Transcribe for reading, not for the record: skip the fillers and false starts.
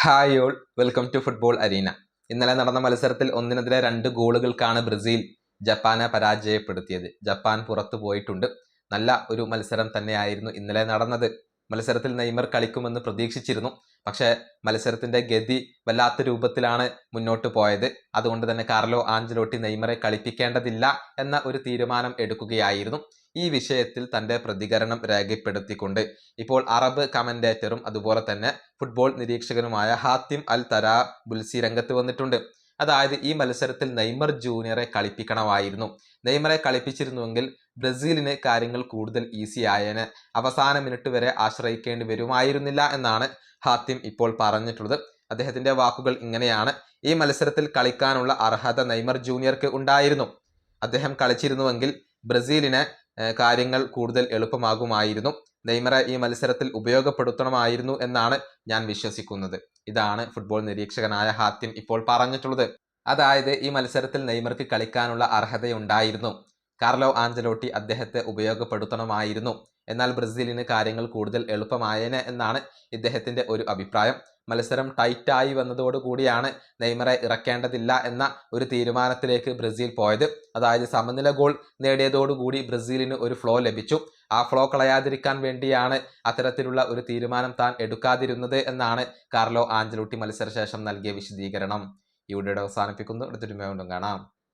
Hi all, welcome to football arena. ഇന്നലെ നടന്ന മത്സരത്തിൽ 1-2 ഗോളുകൾക്കാണ് ബ്രസീൽ ജപ്പാനെ പരാജയപ്പെടുത്തിയത്. ജപ്പാൻ പുറത്തു പോയിട്ടുണ്ട്. നല്ല ഒരു മത്സരം തന്നെയായിരുന്നു ഇന്നലെ നടന്നത്. മത്സരത്തിൽ നെയ്മർ കളിക്കുമെന്ന് പ്രതീക്ഷിച്ചിരുന്നു. പക്ഷേ മത്സരത്തിന്റെ ഗതി വല്ലാത്ത രൂപത്തിലാണ് മുന്നോട്ട് പോയത്. അതുകൊണ്ട് തന്നെ കാർലോ ആഞ്ചലോട്ടി നെയ്മറെ കളിപ്പിക്കേണ്ടതില്ല എന്ന ഒരു തീരുമാനം എടുക്കുകയായിരുന്നു. ഈ വിഷയത്തിൽ തന്റെ പ്രതികരണം രേഖപ്പെടുത്തിക്കൊണ്ട് ഇപ്പോൾ അറബ് കമന്റേറ്ററും അതുപോലെ തന്നെ ഫുട്ബോൾ നിരീക്ഷകനുമായ ഹാത്തിം അൽ തരാബുൽസി രംഗത്ത് വന്നിട്ടുണ്ട്. അതായത് ഈ മത്സരത്തിൽ നെയ്മർ ജൂനിയറെ കളിപ്പിക്കണമായിരുന്നു. നെയ്മറെ കളിപ്പിച്ചിരുന്നുവെങ്കിൽ ബ്രസീലിന് കാര്യങ്ങൾ കൂടുതൽ ഈസി ആയേനെ, അവസാന മിനിറ്റ് വരെ ആശ്രയിക്കേണ്ടി വരുമായിരുന്നില്ല എന്നാണ് ഹാത്തിം ഇപ്പോൾ പറഞ്ഞിട്ടുള്ളത്. അദ്ദേഹത്തിന്റെ വാക്കുകൾ ഇങ്ങനെയാണ്: ഈ മത്സരത്തിൽ കളിക്കാനുള്ള അർഹത നെയ്മർ ജൂനിയർക്ക് ഉണ്ടായിരുന്നു. അദ്ദേഹം കളിച്ചിരുന്നുവെങ്കിൽ ബ്രസീലിനെ കാര്യങ്ങൾ കൂടുതൽ എളുപ്പമാകുമായിരുന്നു. നെയ്മറെ ഈ മത്സരത്തിൽ ഉപയോഗപ്പെടുത്തണമായിരുന്നു എന്നാണ് ഞാൻ വിശ്വസിക്കുന്നത്. ഇതാണ് ഫുട്ബോൾ നിരീക്ഷകനായ ഹാത്തിം ഇപ്പോൾ പറഞ്ഞിട്ടുള്ളത്. അതായത് ഈ മത്സരത്തിൽ നെയ്മർക്ക് കളിക്കാനുള്ള അർഹതയുണ്ടായിരുന്നു. കാർലോ ആഞ്ചലോട്ടി അദ്ദേഹത്തെ ഉപയോഗപ്പെടുത്തണമായിരുന്നു. എന്നാൽ ബ്രസീലിന് കാര്യങ്ങൾ കൂടുതൽ എളുപ്പമായേനെ എന്നാണ് ഇദ്ദേഹത്തിന്റെ ഒരു അഭിപ്രായം. മത്സരം ടൈറ്റായി വന്നതോടുകൂടിയാണ് നെയ്മറെ ഇറക്കേണ്ടതില്ല എന്ന ഒരു തീരുമാനത്തിലേക്ക് ബ്രസീൽ പോയത്. അതായത് സമനില ഗോൾ നേടിയതോടുകൂടി ബ്രസീലിന് ഒരു ഫ്ലോ ലഭിച്ചു. ആ ഫ്ലോ കളയാതിരിക്കാൻ വേണ്ടിയാണ് അത്തരത്തിലുള്ള ഒരു തീരുമാനം താൻ എടുക്കാതിരുന്നത് എന്നാണ് കാർലോ ആഞ്ചലോട്ടി മത്സരശേഷം നൽകിയ വിശദീകരണം. ഈ വീഡിയോ അവസാനിപ്പിക്കുന്നു. അടുത്തൊരു വീണ്ടും കാണാം.